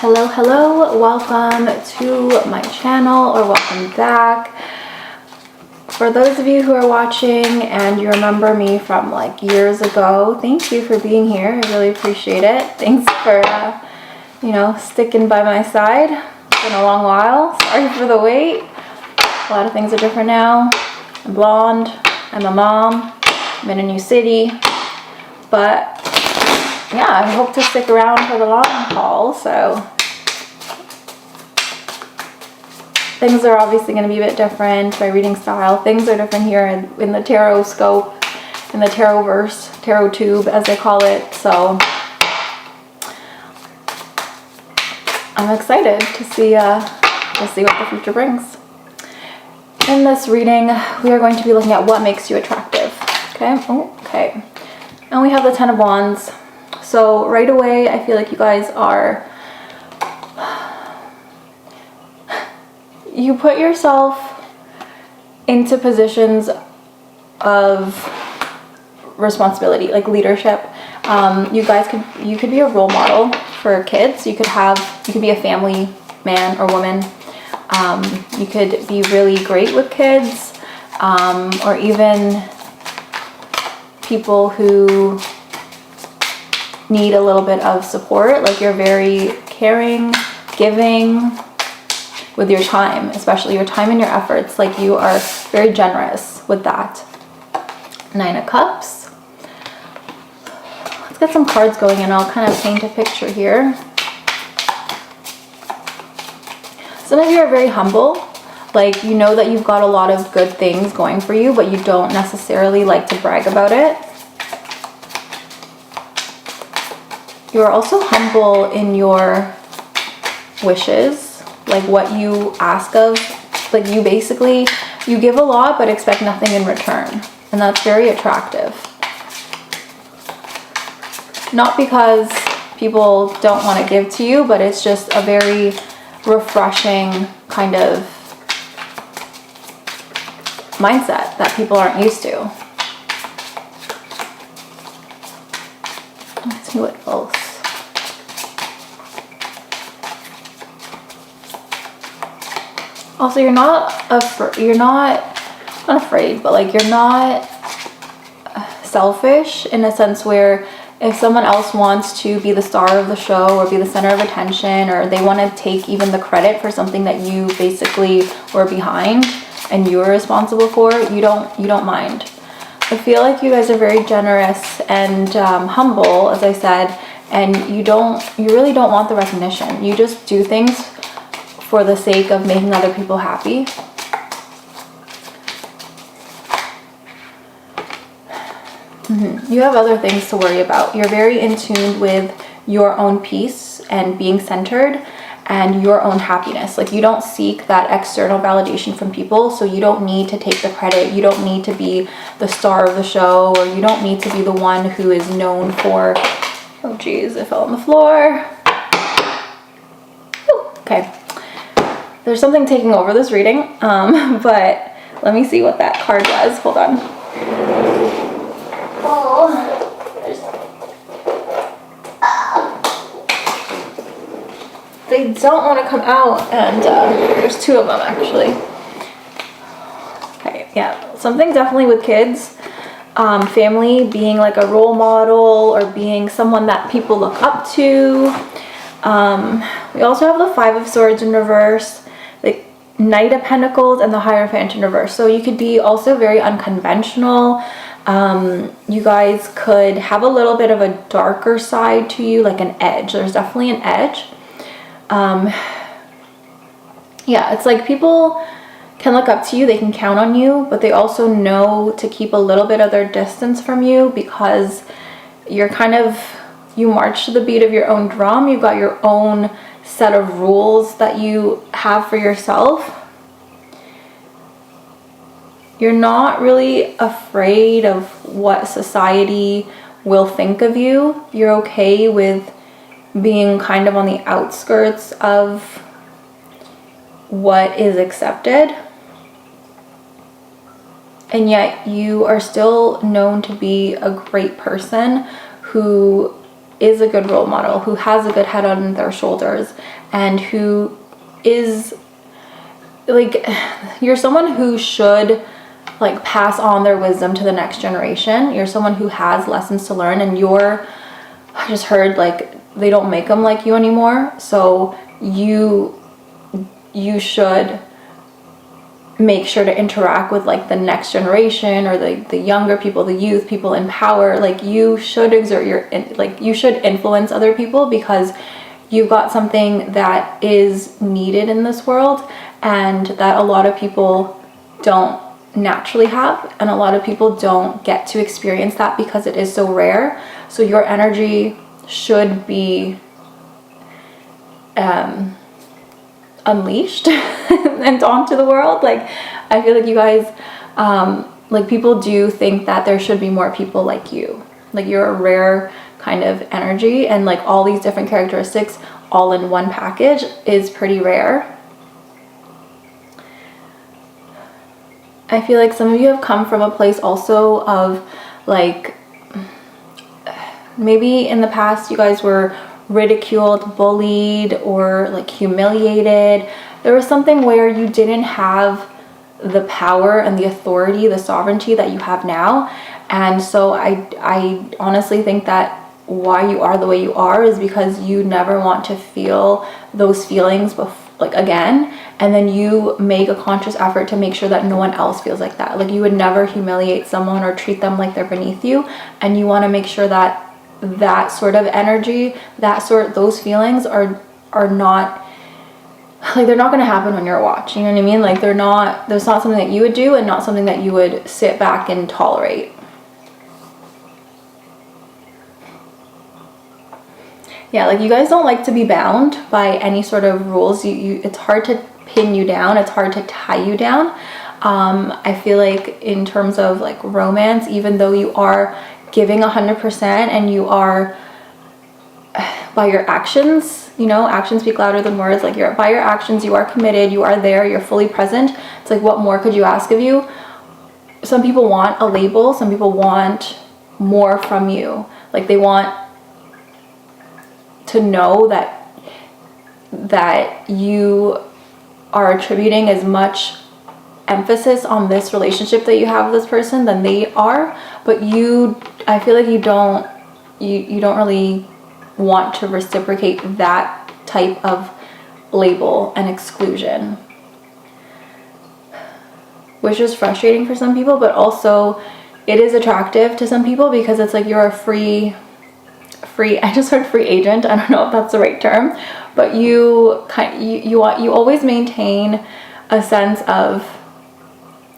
Hello, welcome to my channel, or welcome back. For those of you who are watching and you remember me from like years ago, thank you for being here. I really appreciate it. Thanks for sticking by my side. It's been a long while. Sorry for the wait. A lot of things are different now. I'm blonde, I'm a mom, I'm in a new city, but yeah, I hope to stick around for the long haul. So things are obviously going to be a bit different. My reading style, things are different here in the tarot scope, in the tarot verse, tarot tube as they call it. So I'm excited to see what the future brings. In this reading, we are going to be looking at what makes you attractive. Okay. And we have the Ten of Wands. So right away, I feel like you guys are, you put yourself into positions of responsibility, like leadership. You could be a role model for kids. You could be a family man or woman. You could be really great with kids, or even people who need a little bit of support. Like you're very caring, giving with your time, especially your time and your efforts. Like you are very generous with that. Nine of Cups. Let's get some cards going and I'll kind of paint a picture here. Some of you are very humble. Like you know that you've got a lot of good things going for you, but you don't necessarily like to brag about it. You're also humble in your wishes, like what you ask of. Like you give a lot but expect nothing in return, and that's very attractive. Not because people don't want to give to you, but it's just a very refreshing kind of mindset that people aren't used to. Let's see what else. Also, you're not afraid, but like you're not selfish in a sense where if someone else wants to be the star of the show or be the center of attention, or they want to take even the credit for something that you basically were behind and you were responsible for, you don't mind. I feel like you guys are very generous and humble, as I said, and you really don't want the recognition. You just do things for the sake of making other people happy. You have other things to worry about. You're very in tune with your own peace and being centered and your own happiness. Like you don't seek that external validation from people, so you don't need to take the credit. You don't need to be the star of the show, or you don't need to be the one who is known for, oh geez, I fell on the floor. Ooh, okay. There's something taking over this reading, but let me see what that card was. Hold on. They don't want to come out, and there's two of them actually. Okay, yeah, something definitely with kids, family, being like a role model or being someone that people look up to. We also have the Five of Swords in reverse, the Knight of Pentacles, and the Hierophant in reverse. So you could be also very unconventional. You guys could have a little bit of a darker side to you, like an edge. There's definitely an edge. Yeah, it's like people can look up to you, they can count on you, but they also know to keep a little bit of their distance from you because you're you march to the beat of your own drum. You've got your own set of rules that you have for yourself. You're not really afraid of what society will think of you. You're okay with being kind of on the outskirts of what is accepted. And yet you are still known to be a great person who is a good role model, who has a good head on their shoulders, and who is like, you're someone who should like pass on their wisdom to the next generation. You're someone who has lessons to learn, and I just heard like they don't make them like you anymore, so you should make sure to interact with like the next generation, or the younger people, the youth, people in power. Like you should exert you should influence other people, because you've got something that is needed in this world, and that a lot of people don't naturally have, and a lot of people don't get to experience that because it is so rare. So your energy should be unleashed and onto the world. Like I feel like you guys like people do think that there should be more people like you. Like you're a rare kind of energy, and like all these different characteristics all in one package is pretty rare. I feel like some of you have come from a place also of like, maybe in the past you guys were ridiculed, bullied, or like humiliated. There was something where you didn't have the power and the authority, the sovereignty that you have now. And so I honestly think that why you are the way you are is because you never want to feel those feelings like again, and then you make a conscious effort to make sure that no one else feels like that. Like you would never humiliate someone or treat them like they're beneath you, and you want to make sure that that sort of energy, those feelings are not like, they're not going to happen when you're watching. You know what I mean? Like there's not something that you would do, and not something that you would sit back and tolerate. Yeah, like you guys don't like to be bound by any sort of rules. It's hard to pin you down. It's hard to tie you down. I feel like in terms of like romance, even though you are giving 100% and you are, by your actions, you know, actions speak louder than words. Like by your actions, you are committed, you are there, you're fully present. It's like, what more could you ask of you? Some people want a label. Some people want more from you. Like they want to know that you are attributing as much emphasis on this relationship that you have with this person than they are, but I feel like you don't really want to reciprocate that type of label and exclusion, which is frustrating for some people, but also it is attractive to some people, because it's like you're a free I just heard free agent. I don't know if that's the right term, but you always maintain a sense of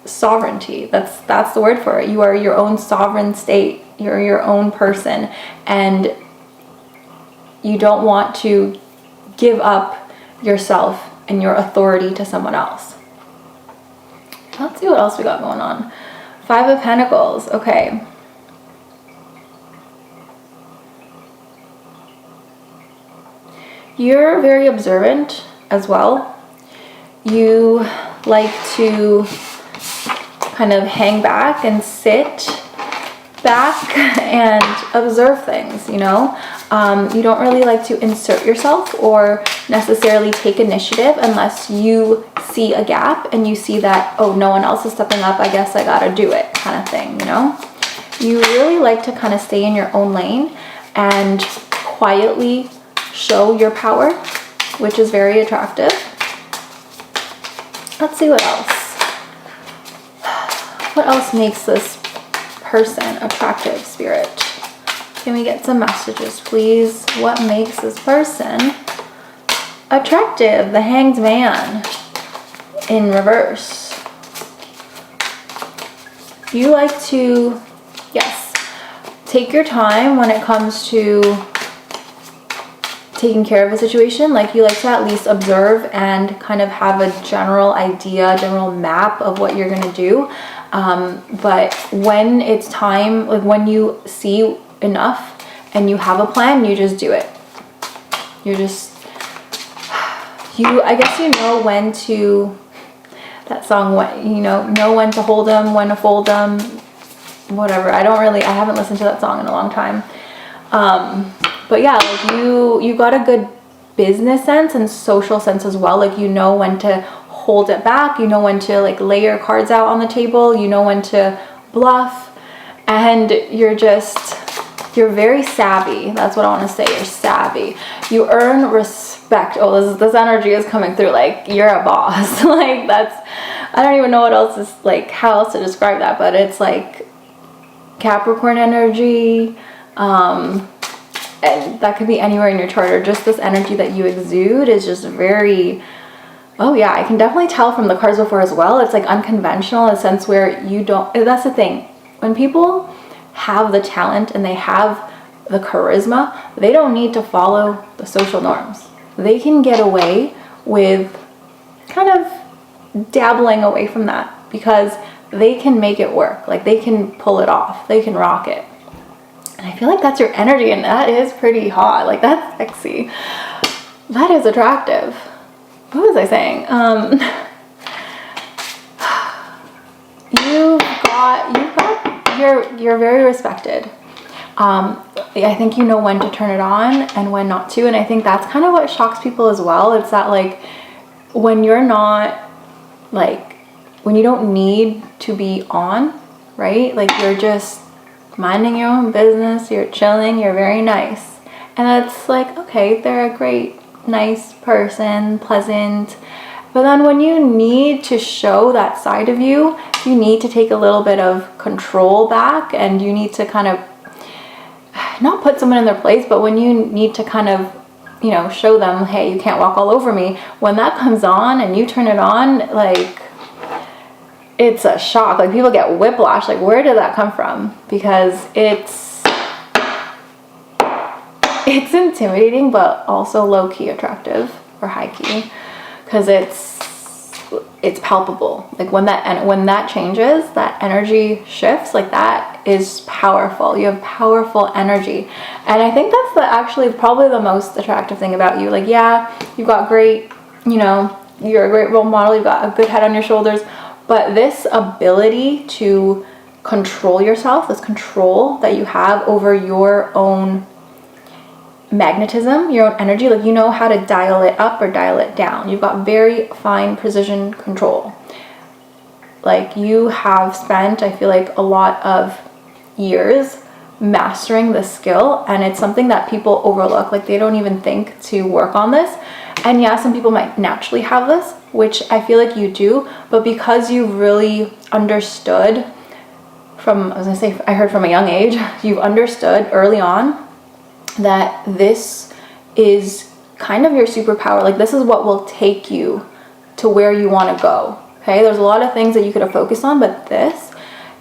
sovereignty. That's the word for it. You are your own sovereign state. You're your own person, and you don't want to give up yourself and your authority to someone else. Let's see what else we got going on. 5 of Pentacles. Okay. You're very observant as well. You like to kind of hang back and sit back and observe things, you know. You don't really like to insert yourself or necessarily take initiative unless you see a gap and you see that, oh, no one else is stepping up, I guess I gotta do it, kind of thing, you know. You really like to kind of stay in your own lane and quietly show your power, which is very attractive. Let's see what else. What else makes this person attractive, Spirit? Can we get some messages, please? What makes this person attractive? The Hanged Man in reverse. You like to, yes, take your time when it comes to taking care of a situation. Like you like to at least observe and kind of have a general idea, general map of what you're gonna do. But when it's time, like when you see enough and you have a plan, you just do it. I guess you know when to, that song, know when to hold them, when to fold them, whatever. I haven't listened to that song in a long time. But yeah, like you got a good business sense and social sense as well. Like you know when to hold it back, you know when to like lay your cards out on the table, you know when to bluff, and you're very savvy. That's what I want to say. You're savvy. You earn respect. Oh, this energy is coming through. Like you're a boss. Like I don't even know what else is like, how else to describe that, but it's like Capricorn energy. And that could be anywhere in your chart, or just this energy that you exude is just very, oh yeah, I can definitely tell from the cards before as well. It's like unconventional in a sense where you don't, that's the thing. When people have the talent and they have the charisma, they don't need to follow the social norms. They can get away with kind of dabbling away from that because they can make it work. Like they can pull it off. They can rock it. And I feel like that's your energy, and that is pretty hot. Like that's sexy. That is attractive. What was I saying? You're very respected. I think you know when to turn it on and when not to, and I think that's kind of what shocks people as well. It's that like when you're not like, when you don't need to be on, right? Like you're just minding your own business, you're chilling, you're very nice. And that's like, okay, they're a great, nice person, pleasant. But then when you need to show that side of you, you need to take a little bit of control back, and you need to kind of not put someone in their place, but when you need to kind of, you know, show them, hey, you can't walk all over me. When that comes on and you turn it on, like it's a shock. Like people get whiplash. Like where did that come from? Because it's intimidating, but also low-key attractive, or high-key, because it's palpable. Like when that changes, that energy shifts, like that is powerful. You have powerful energy, and I think that's actually probably the most attractive thing about you. Like yeah, you've got great, you know, you're a great role model, you've got a good head on your shoulders, but this ability to control yourself, this control that you have over your own magnetism, your own energy, like you know how to dial it up or dial it down. You've got very fine precision control. Like you have spent, I feel like, a lot of years mastering this skill, and it's something that people overlook. Like they don't even think to work on this. And yeah, some people might naturally have this, which I feel like you do, but because you really understood I heard from a young age, you've understood early on that this is kind of your superpower. Like this is what will take you to where you want to go. Okay, there's a lot of things that you could have focused on, but this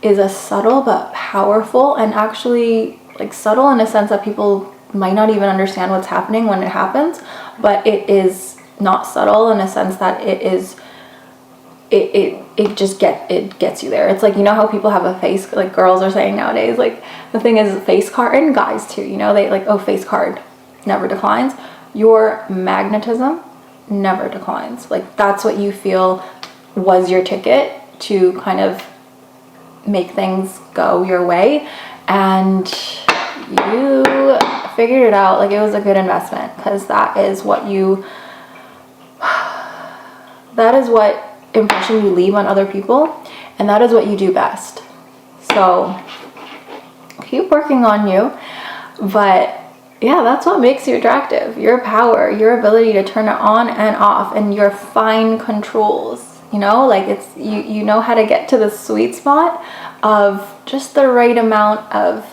is a subtle but powerful, and actually like subtle in a sense that people might not even understand what's happening when it happens, but it is not subtle in a sense that it gets you there. It's like, you know how people have a face, like girls are saying nowadays, like the thing is face card, and guys too, you know, they like, oh, face card never declines. Your magnetism never declines. Like that's what you feel was your ticket to kind of make things go your way, and you figured it out. Like it was a good investment, because that is what impression you leave on other people, and that is what you do best. So keep working on you. But yeah, that's what makes you attractive. Your power, your ability to turn it on and off, and your fine controls, you know, like it's you know how to get to the sweet spot of just the right amount of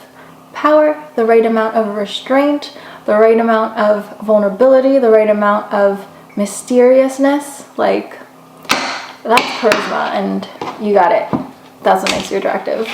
power, the right amount of restraint, the right amount of vulnerability, the right amount of mysteriousness. Like that's charisma, and you got it. That's what makes you attractive.